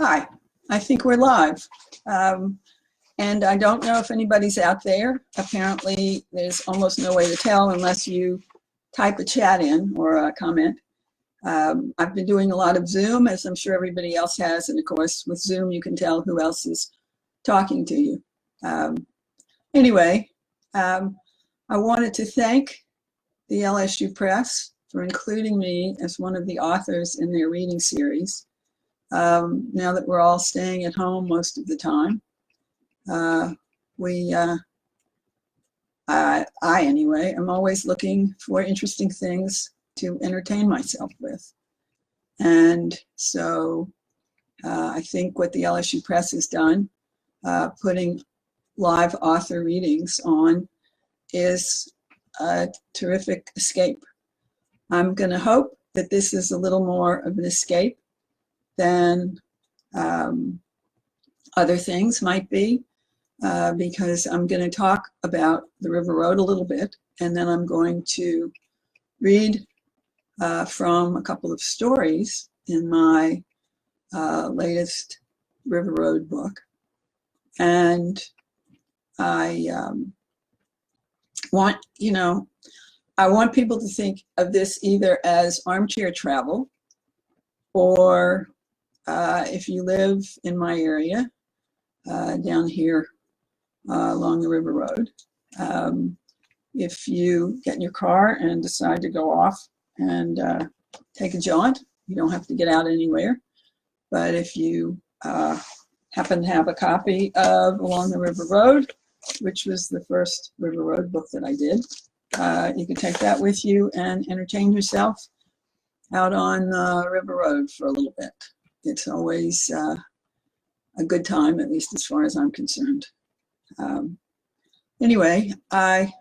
Hi, I think we're live. And I don't know if anybody's out there. Apparently, there's almost no way to tell unless you type a chat in or a comment. I've been doing a lot of Zoom, as I'm sure everybody else has. And of course, with Zoom, you can tell who else is talking to you. Anyway, I wanted to thank the LSU Press for including me as one of the authors in their reading series. Now that we're all staying at home most of the time, I anyway, am always looking for interesting things to entertain myself with. And so I think what the LSU Press has done, putting live author readings on, is a terrific escape. I'm going to hope that this is a little more of an escape than other things might be, because I'm going to talk about the River Road a little bit, and then I'm going to read from a couple of stories in my latest River Road book. And I want people to think of this either as armchair travel, or if you live in my area, down here along the River Road, if you get in your car and decide to go off and take a jaunt, you don't have to get out anywhere. But if you happen to have a copy of Along the River Road, which was the first River Road book that I did, you can take that with you and entertain yourself out on the River Road for a little bit. It's always a good time, at least as far as I'm concerned. Anyway, I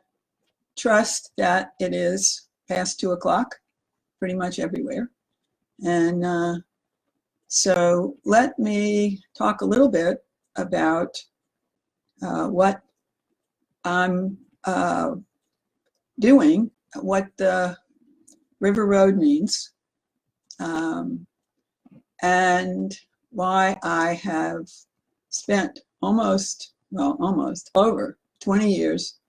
trust that it is past 2 o'clock pretty much everywhere. And so let me talk a little bit about what I'm doing, what the River Road means, and why I have spent almost over 20 years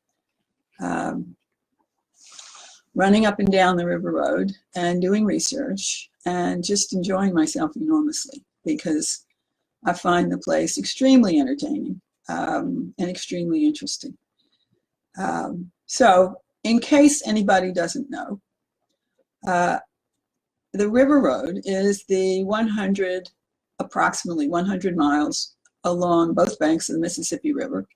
running up and down the River Road and doing research and just enjoying myself enormously, because I find the place extremely entertaining and extremely interesting. So in case anybody doesn't know, the River Road is the approximately 100 miles along both banks of the Mississippi River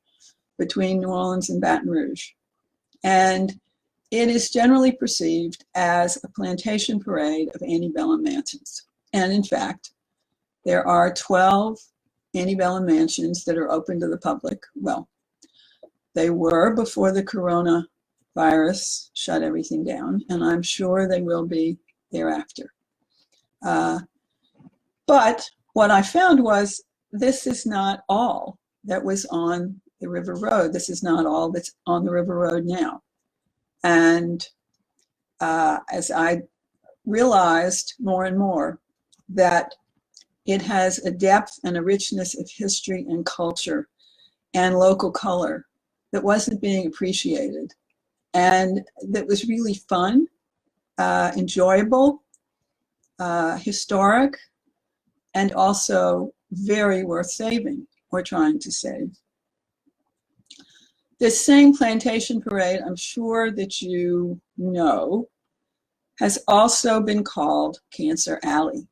between New Orleans and Baton Rouge. And it is generally perceived as a plantation parade of antebellum mansions. And in fact, there are 12 antebellum mansions that are open to the public. Well, they were before the coronavirus shut everything down, and I'm sure they will be thereafter. But what I found was this is not all that was on the River Road. This is not all that's on the River Road now. And as I realized more and more that it has a depth and a richness of history and culture and local color that wasn't being appreciated, and that was really fun, enjoyable, historic, and also very worth saving or trying to save. This same plantation parade, I'm sure that you know, has also been called Cancer Alley.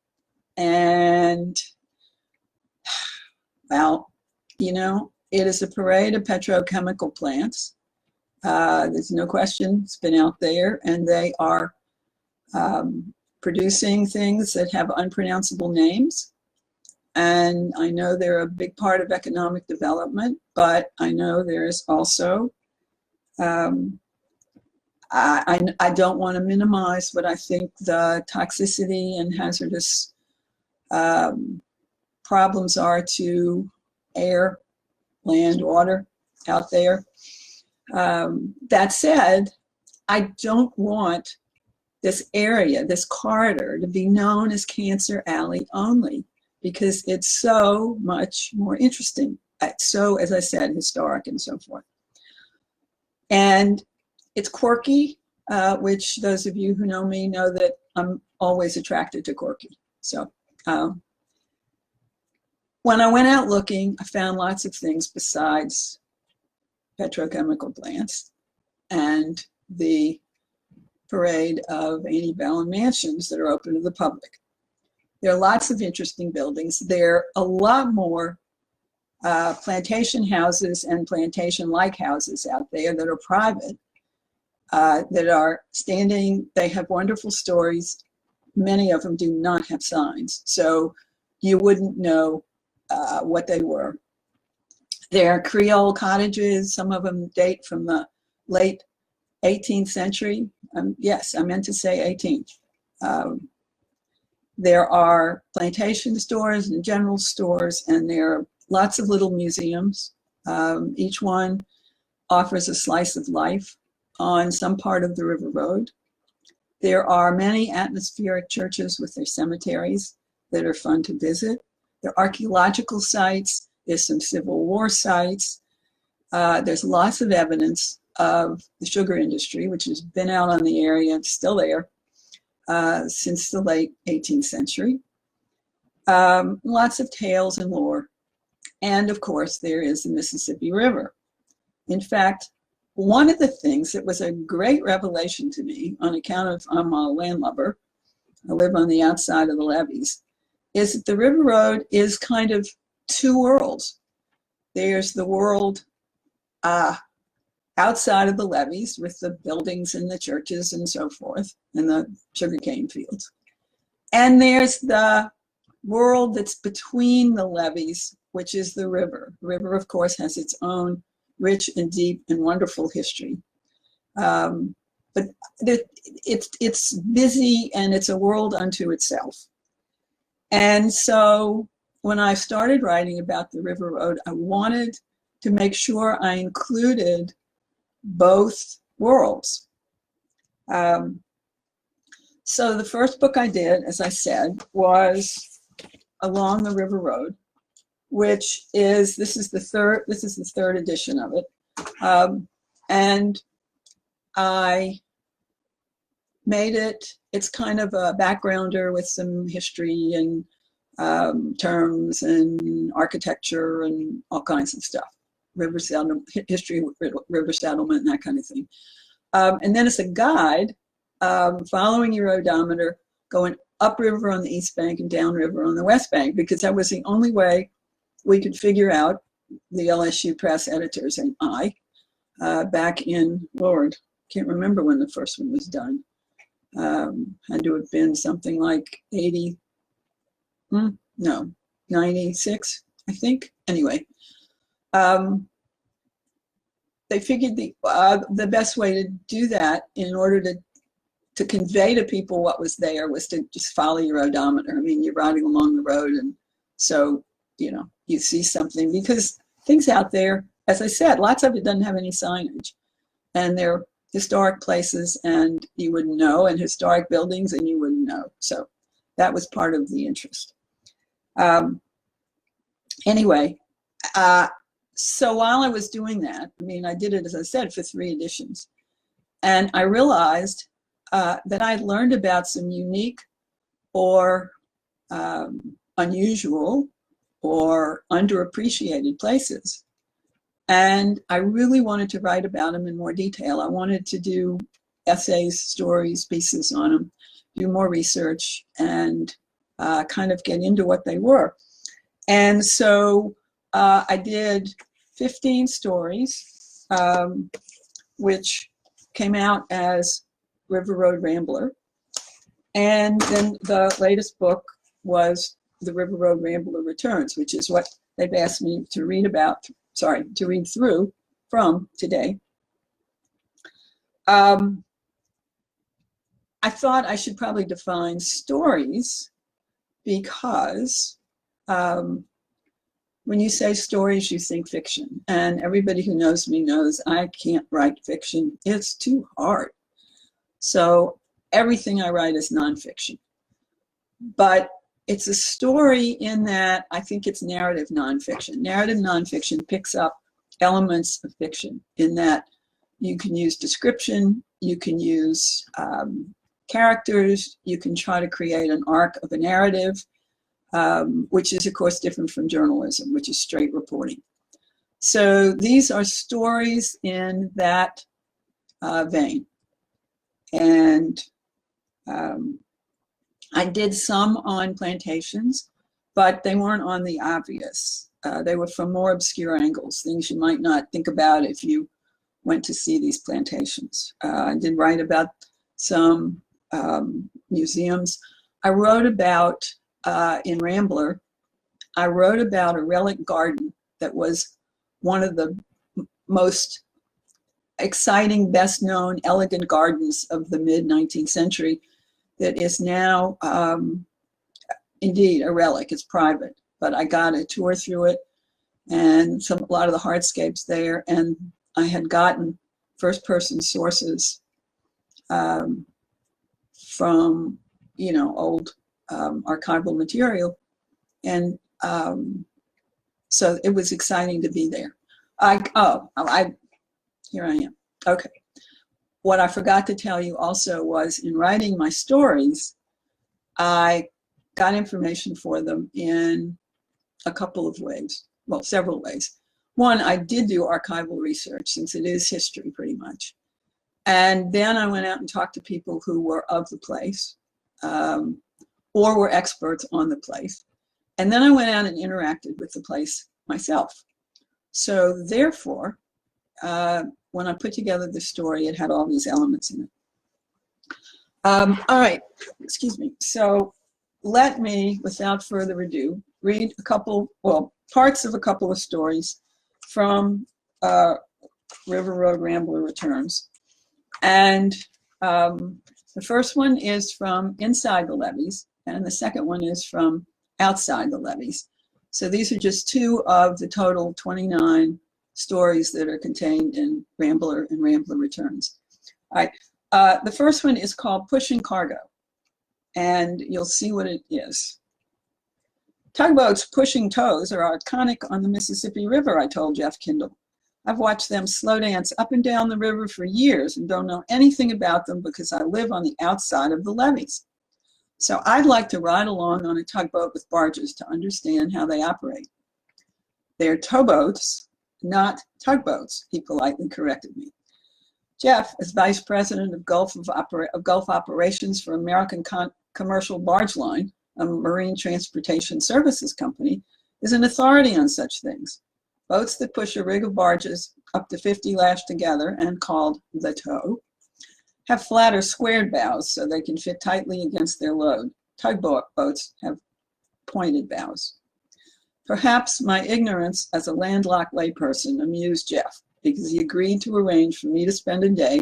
And, well, it is a parade of petrochemical plants. There's no question it's been out there, and they are producing things that have unpronounceable names. And I know they're a big part of economic development, but I know there is also, I don't want to minimize what I think the toxicity and hazardous problems are to air, land, water out there. That said, I don't want this area, this corridor, to be known as Cancer Alley only. because it's so much more interesting. It's so, as I said, historic and so forth. And it's quirky, which those of you who know me know that I'm always attracted to quirky. So when I went out looking, I found lots of things besides petrochemical plants and the parade of antebellum mansions that are open to the public. There are lots of interesting buildings. There are a lot more plantation houses and plantation-like houses out there that are private, that are standing. They have wonderful stories. Many of them do not have signs, so you wouldn't know what they were. There are Creole cottages. Some of them date from the late 18th century. Yes, I meant to say 18th. There are plantation stores and general stores, and there are lots of little museums. Each one offers a slice of life on some part of the River Road. There are many atmospheric churches with their cemeteries that are fun to visit. There are archaeological sites. There's some Civil War sites. There's lots of evidence of the sugar industry, which has been out on the area and still there since the late 18th century. Lots of tales and lore. And of course, there is the Mississippi River. In fact, one of the things that was a great revelation to me, on account of I'm a landlubber, I live on the outside of the levees, is that the River Road is kind of two worlds. There's the world outside of the levees with the buildings and the churches and so forth, and the sugarcane fields. And there's the world that's between the levees, which is the river. The river, of course, has its own rich and deep and wonderful history. But it's busy, and it's a world unto itself. And so when I started writing about the River Road, I wanted to make sure I included both worlds. So the first book I did, as I said, was Along the River Road, which is, this is the third edition of it. And I made it, it's kind of a backgrounder with some history and terms and architecture and all kinds of stuff. River settlement, history, river settlement, and that kind of thing. And then it's a guide following your odometer, going upriver on the east bank and downriver on the west bank, because that was the only way we could figure out, the LSU press editors and I, back in, Lord, can't remember when the first one was done. Had to have been something like 96, I think. Anyway, they figured the best way to do that, in order to convey to people what was there, was to just follow your odometer. I mean, you're riding along the road, and so, you know, you see something, because things out there, as I said, lots of it doesn't have any signage, and they're historic places and you wouldn't know, and historic buildings and you wouldn't know. So that was part of the interest. Anyway, so while I was doing that, I mean, I did it, as I said, for 3 editions, and I realized that I'd learned about some unique or unusual or underappreciated places. And I really wanted to write about them in more detail. I wanted to do essays, stories, pieces on them, do more research, and kind of get into what they were. And so I did 15 stories, which came out as River Road Rambler. And then the latest book was The River Road Rambler Returns, which is what they've asked me to read about, to read through from today. I thought I should probably define stories, because when you say stories, you think fiction. And everybody who knows me knows I can't write fiction. It's too hard. So everything I write is nonfiction. But it's a story in that I think it's narrative nonfiction. Narrative nonfiction picks up elements of fiction in that you can use description, you can use characters, you can try to create an arc of a narrative, which is, of course, different from journalism, which is straight reporting. So these are stories in that vein. And I did some on plantations, but they weren't on the obvious. They were from more obscure angles, things you might not think about if you went to see these plantations. I did write about some museums. I wrote about, in Rambler, I wrote about a relic garden that was one of the most exciting, best known, elegant gardens of the mid-19th century that is now indeed a relic. It's private, but I got a tour through it and a lot of the hardscapes there, and I had gotten first-person sources from, old archival material, and so it was exciting to be there. Here I am. Okay. What I forgot to tell you also was in writing my stories, I got information for them in a couple of ways. Well, several ways. One, I did do archival research since it is history pretty much. And then I went out and talked to people who were of the place or were experts on the place. And then I went out and interacted with the place myself. So therefore, when I put together the story, it had all these elements in it. All right, excuse me. So let me, without further ado, read parts of a couple of stories from Road Rambler Returns. And the first one is from inside the levees, and the second one is from outside the levees. So these are just two of the total 29 stories that are contained in Rambler and Rambler Returns. All right, the first one is called Pushin Cargo, and you'll see what it is. Tugboats pushing tows are iconic on the Mississippi River, I told Jeff Kindle. I've watched them slow dance up and down the river for years and don't know anything about them because I live on the outside of the levees. So I'd like to ride along on a tugboat with barges to understand how they operate. They're towboats, not tugboats, he politely corrected me. Jeff, as vice president of Gulf Operations for American Commercial Barge Line, a marine transportation services company, is an authority on such things. Boats that push a rig of barges up to 50 lashed together and called the tow have flat or squared bows so they can fit tightly against their load. Tugboat boats have pointed bows. Perhaps my ignorance as a landlocked layperson amused Jeff because he agreed to arrange for me to spend a day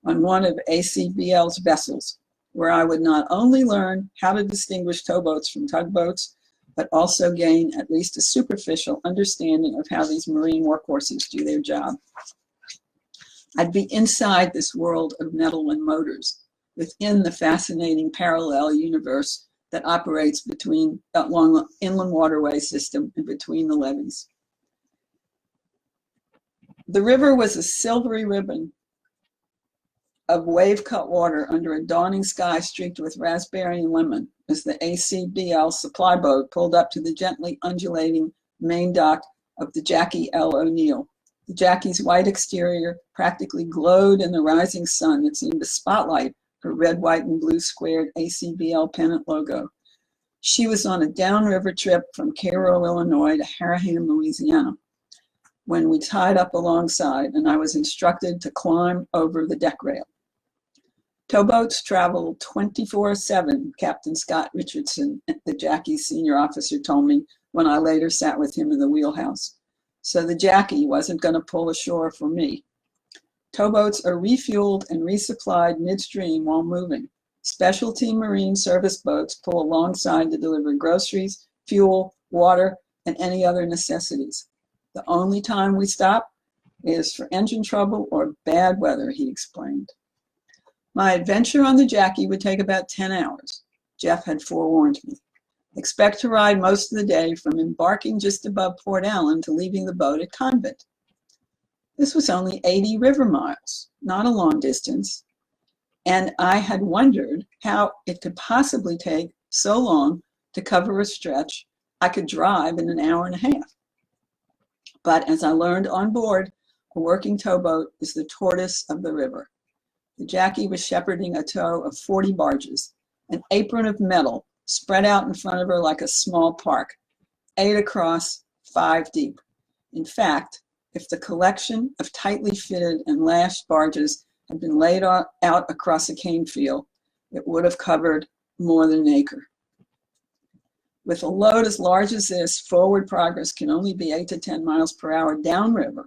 on one of ACBL's vessels, where I would not only learn how to distinguish towboats from tugboats, but also gain at least a superficial understanding of how these marine workhorses do their job. I'd be inside this world of metal and motors, within the fascinating parallel universe that operates between along the inland waterway system and between the levees. The river was a silvery ribbon of wave-cut water under a dawning sky streaked with raspberry and lemon as the ACBL supply boat pulled up to the gently undulating main dock of the Jackie L. O'Neill. The Jackie's white exterior practically glowed in the rising sun that seemed to spotlight her red, white, and blue squared ACBL pennant logo. She was on a downriver trip from Cairo, Illinois to Harahan, Louisiana, when we tied up alongside and I was instructed to climb over the deck rail. Towboats travel 24/7, Captain Scott Richardson, the Jackie's senior officer, told me when I later sat with him in the wheelhouse. So the Jackie wasn't going to pull ashore for me. Towboats are refueled and resupplied midstream while moving. Specialty marine service boats pull alongside to deliver groceries, fuel, water, and any other necessities. The only time we stop is for engine trouble or bad weather, he explained. My adventure on the Jackie would take about 10 hours. Jeff had forewarned me. Expect to ride most of the day from embarking just above Port Allen to leaving the boat at Convent. This was only 80 river miles, not a long distance, and I had wondered how it could possibly take so long to cover a stretch I could drive in an hour and a half. But as I learned on board, a working towboat is the tortoise of the river. The Jackie was shepherding a tow of 40 barges, an apron of metal spread out in front of her like a small park, 8 across, 5 deep. In fact, if the collection of tightly fitted and lashed barges had been laid out across a cane field, it would have covered more than an acre. With a load as large as this, forward progress can only be 8 to 10 miles per hour downriver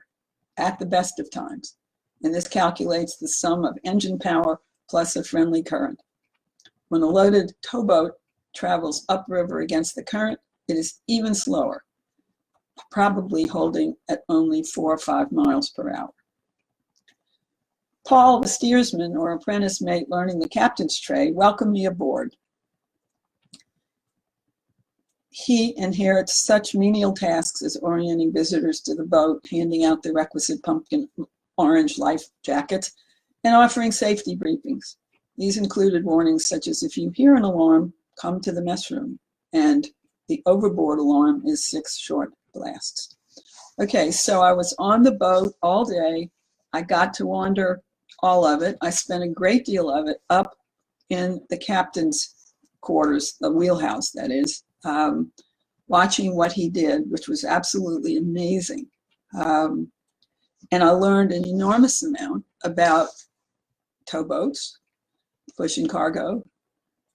at the best of times, and this calculates the sum of engine power plus a friendly current. When a loaded towboat travels upriver against the current, it is even slower, probably holding at only 4 or 5 miles per hour. Paul, the steersman or apprentice mate learning the captain's trade, welcomed me aboard. He inherits such menial tasks as orienting visitors to the boat, handing out the requisite pumpkin orange life jackets, and offering safety briefings. These included warnings such as, if you hear an alarm, come to the mess room, and the overboard alarm is 6 short blasts. Okay, so I was on the boat all day. I got to wander all of it. I spent a great deal of it up in the captain's quarters, the wheelhouse, that is, watching what he did, which was absolutely amazing. And I learned an enormous amount about towboats, Pushin Cargo,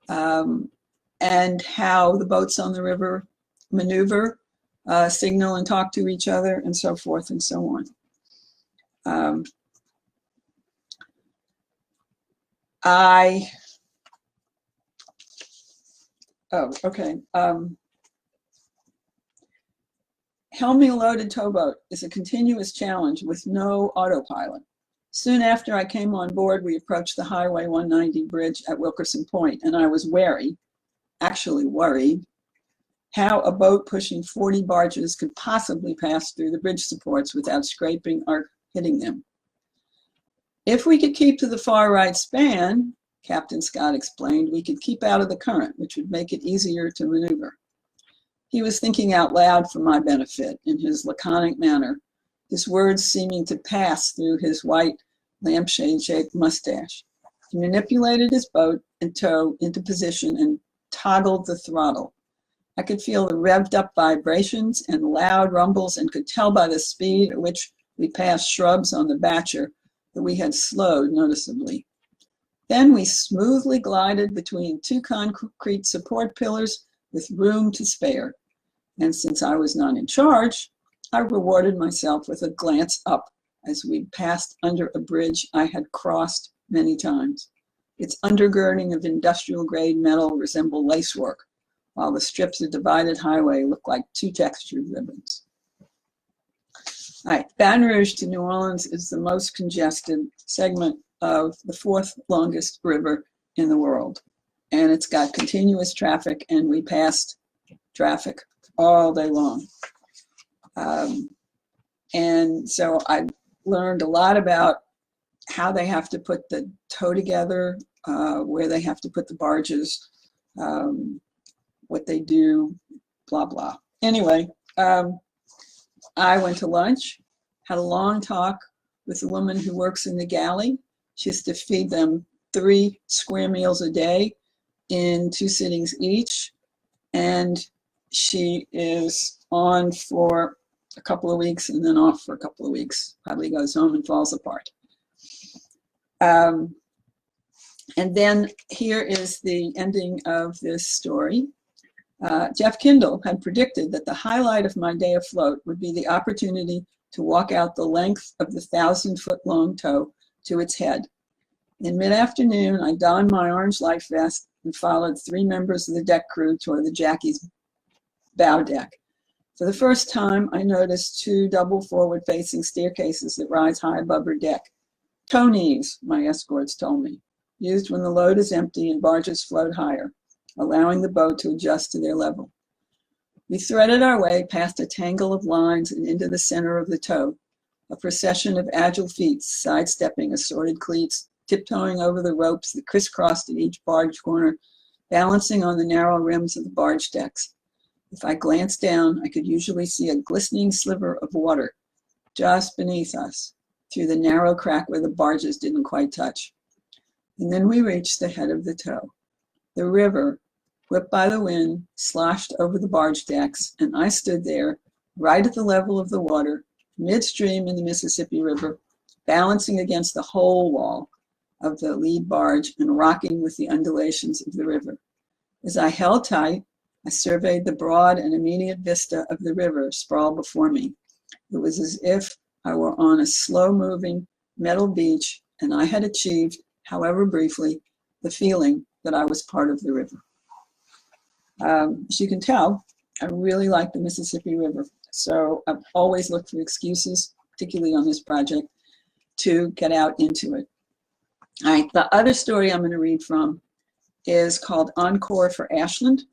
and how the boats on the river maneuver, signal and talk to each other, and so forth and so on. Helming a loaded towboat is a continuous challenge with no autopilot. Soon after I came on board, we approached the Highway 190 bridge at Wilkerson Point, and I was wary, actually worried, how a boat pushing 40 barges could possibly pass through the bridge supports without scraping or hitting them. If we could keep to the far right span, Captain Scott explained, we could keep out of the current, which would make it easier to maneuver. He was thinking out loud for my benefit in his laconic manner, his words seeming to pass through his white lampshade-shaped mustache. He manipulated his boat and tow into position and toggled the throttle. I could feel the revved up vibrations and loud rumbles and could tell by the speed at which we passed shrubs on the Batcher that we had slowed noticeably. Then we smoothly glided between 2 concrete support pillars with room to spare. And since I was not in charge, I rewarded myself with a glance up as we passed under a bridge I had crossed many times. Its undergirding of industrial-grade metal resembled lacework, while the strips of divided highway looked like 2 textured ribbons. All right, Baton Rouge to New Orleans is the most congested segment of the 4th longest river in the world. And it's got continuous traffic, and we passed traffic all day long. And so I learned a lot about how they have to put the tow together, where they have to put the barges, what they do, blah, blah. Anyway, I went to lunch, had a long talk with the woman who works in the galley. She has to feed them 3 square meals a day in 2 sittings each. And she is on for a couple of weeks and then off for a couple of weeks, probably goes home and falls apart. And then here is the ending of this story. Jeff Kindle had predicted that the highlight of my day afloat would be the opportunity to walk out the length of the 1,000-foot-long tow to its head. In mid-afternoon, I donned my orange life vest and followed 3 members of the deck crew toward the Jackie's bow deck. For the first time, I noticed 2 double forward-facing staircases that rise high above her deck. Tow knees, my escorts told me, used when the load is empty and barges float higher. allowing the boat to adjust to their level. We threaded our way past a tangle of lines and into the center of the tow, a procession of agile feet sidestepping assorted cleats, tiptoeing over the ropes that crisscrossed at each barge corner, balancing on the narrow rims of the barge decks. If I glanced down, I could usually see a glistening sliver of water just beneath us, through the narrow crack where the barges didn't quite touch. And then we reached the head of the tow. The river, whipped by the wind, sloshed over the barge decks, and I stood there, right at the level of the water, midstream in the Mississippi River, balancing against the whole wall of the lead barge and rocking with the undulations of the river. As I held tight, I surveyed the broad and immediate vista of the river sprawled before me. It was as if I were on a slow-moving metal beach and I had achieved, however briefly, the feeling that I was part of the river. As you can tell, I really like the Mississippi River, so I've always looked for excuses, particularly on this project, to get out into it. All right, the other story I'm going to read from is called Encore for Ashland,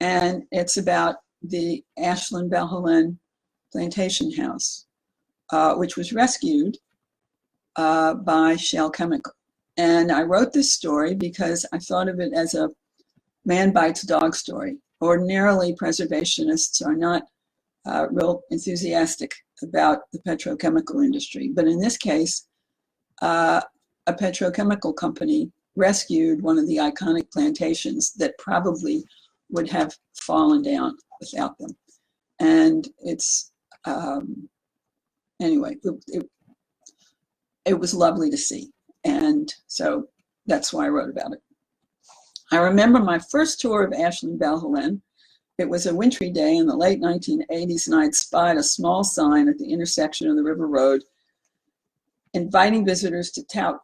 and it's about the Ashland Valhelene plantation house, which was rescued by Shell Chemical. And I wrote this story because I thought of it as a man bites dog story. Ordinarily, preservationists are not real enthusiastic about the petrochemical industry, but in this case, a petrochemical company rescued one of the iconic plantations that probably would have fallen down without them. And it's, anyway, it was lovely to see. And so that's why I wrote about it. I remember my first tour of Ashland Valhelene. It was a wintry day in the late 1980s, and I'd spied a small sign at the intersection of the River Road inviting visitors to tour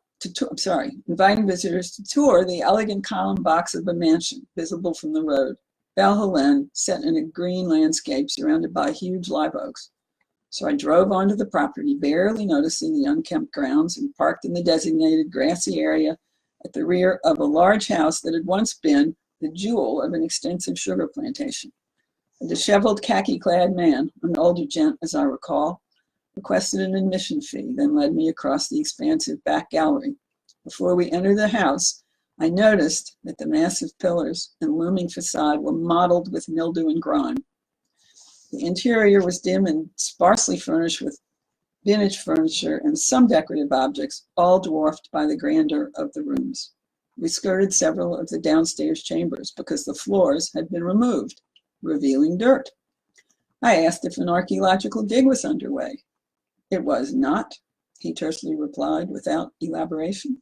the elegant column box of a mansion visible from the road. Valhelene, set in a green landscape surrounded by huge live oaks. So I drove onto the property, barely noticing the unkempt grounds, and parked in the designated grassy area at the rear of a large house that had once been the jewel of an extensive sugar plantation. A disheveled, khaki-clad man, an older gent as I recall, requested an admission fee, then led me across the expansive back gallery. Before we entered the house, I noticed that the massive pillars and looming facade were mottled with mildew and grime. The interior was dim and sparsely furnished with vintage furniture and some decorative objects, all dwarfed by the grandeur of the rooms. We skirted several of the downstairs chambers because the floors had been removed, revealing dirt. I asked if an archaeological dig was underway. It was not, he tersely replied without elaboration.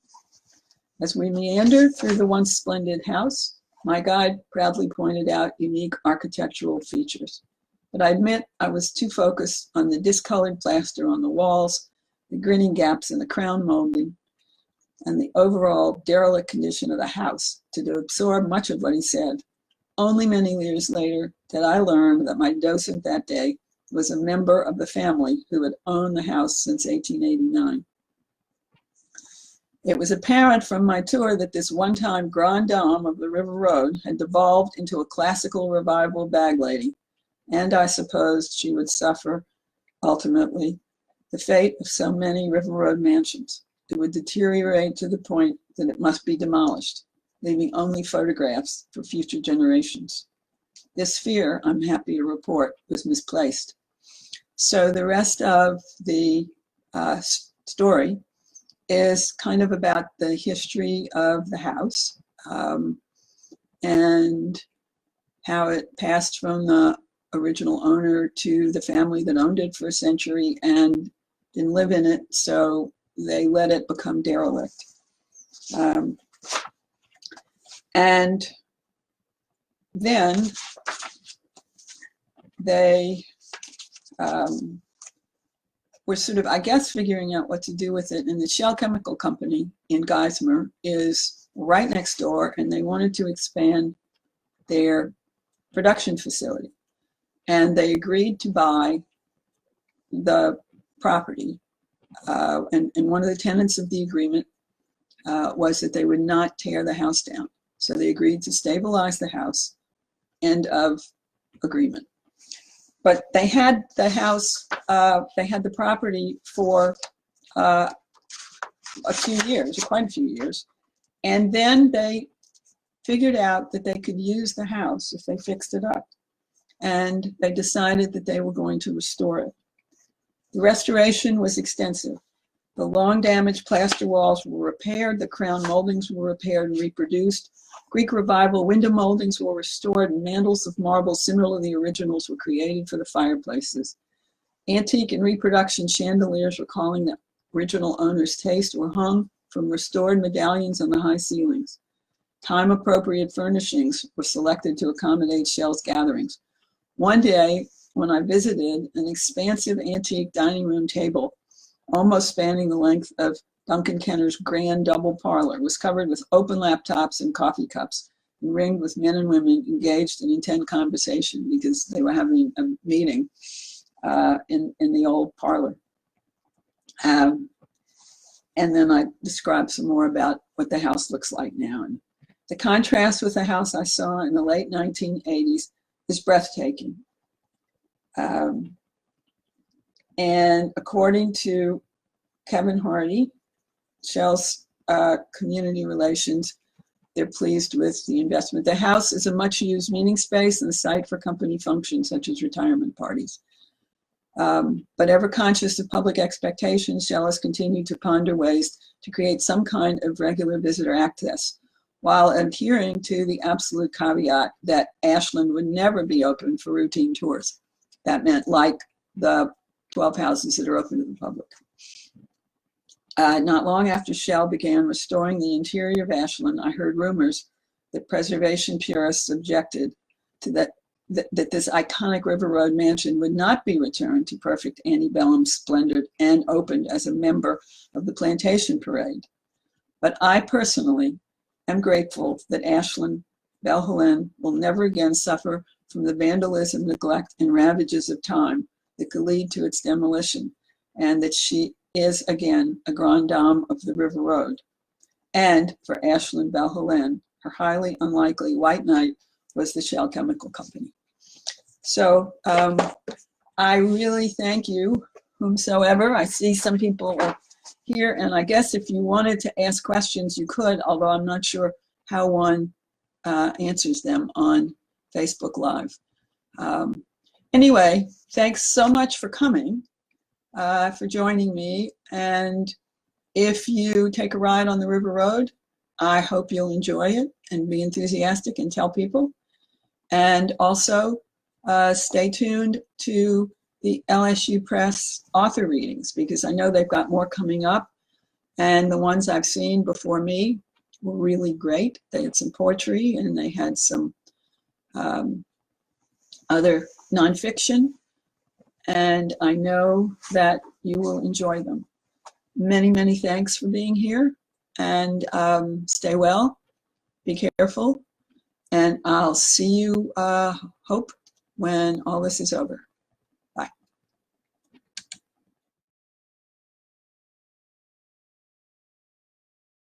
As we meandered through the once splendid house, my guide proudly pointed out unique architectural features. But I admit I was too focused on the discolored plaster on the walls, the grinning gaps in the crown molding, and the overall derelict condition of the house to absorb much of what he said. Only many years later did I learn that my docent that day was a member of the family who had owned the house since 1889. It was apparent from my tour that this one-time grande dame of the River Road had devolved into a classical revival bag lady, and I supposed she would suffer, ultimately, the fate of so many River Road mansions. It would deteriorate to the point that it must be demolished, leaving only photographs for future generations. This fear, I'm happy to report, was misplaced. So the rest of the story is kind of about the history of the house and how it passed from the original owner to the family that owned it for a century and didn't live in it, so they let it become derelict. And then they were sort of, I guess, figuring out what to do with it. And the Shell Chemical Company in Geismar is right next door, and they wanted to expand their production facility. And they agreed to buy the property. And one of the tenets of the agreement was that they would not tear the house down. So they agreed to stabilize the house. End of agreement. But they had the house, they had the property for a few years, quite a few years. And then they figured out that they could use the house if they fixed it up. And they decided that they were going to restore it. The restoration was extensive. The long damaged plaster walls were repaired, the crown moldings were repaired and reproduced. Greek Revival window moldings were restored, and mantles of marble similar to the originals were created for the fireplaces. Antique and reproduction chandeliers recalling the original owner's taste were hung from restored medallions on the high ceilings. Time-appropriate furnishings were selected to accommodate Shell's gatherings. One day, when I visited, an expansive antique dining room table, almost spanning the length of Duncan Kenner's grand double parlor, was covered with open laptops and coffee cups and ringed with men and women engaged in intense conversation because they were having a meeting in the old parlor. And then I described some more about what the house looks like now. And the contrast with the house I saw in the late 1980s is breathtaking. And according to Kevin Hardy, Shell's community relations, they're pleased with the investment. The house is a much-used meeting space and a site for company functions such as retirement parties. But ever conscious of public expectations, Shell has continued to ponder ways to create some kind of regular visitor access, while adhering to the absolute caveat that Ashland would never be open for routine tours. That meant like the 12 houses that are open to the public. Not long after Shell began restoring the interior of Ashland, I heard rumors that preservation purists objected to that this iconic River Road mansion would not be returned to perfect antebellum splendor and opened as a member of the Plantation Parade. But I personally am grateful that Ashland Belle Helene will never again suffer from the vandalism, neglect, and ravages of time that could lead to its demolition, and that she is again a grande dame of the River Road. And for Ashland Belle Helene, her highly unlikely white knight was the Shell Chemical Company. So I really thank you, whomsoever. I see some people are here, and I guess if you wanted to ask questions, you could, although I'm not sure how one answers them on Facebook Live. Anyway, thanks so much for coming, for joining me. And if you take a ride on the River Road, I hope you'll enjoy it and be enthusiastic and tell people. And also stay tuned to the LSU Press author readings, because I know they've got more coming up. And the ones I've seen before me were really great. They had some poetry and they had some other nonfiction. And I know that you will enjoy them. Many, many thanks for being here, and stay well, be careful, and I'll see you, hope, when all this is over.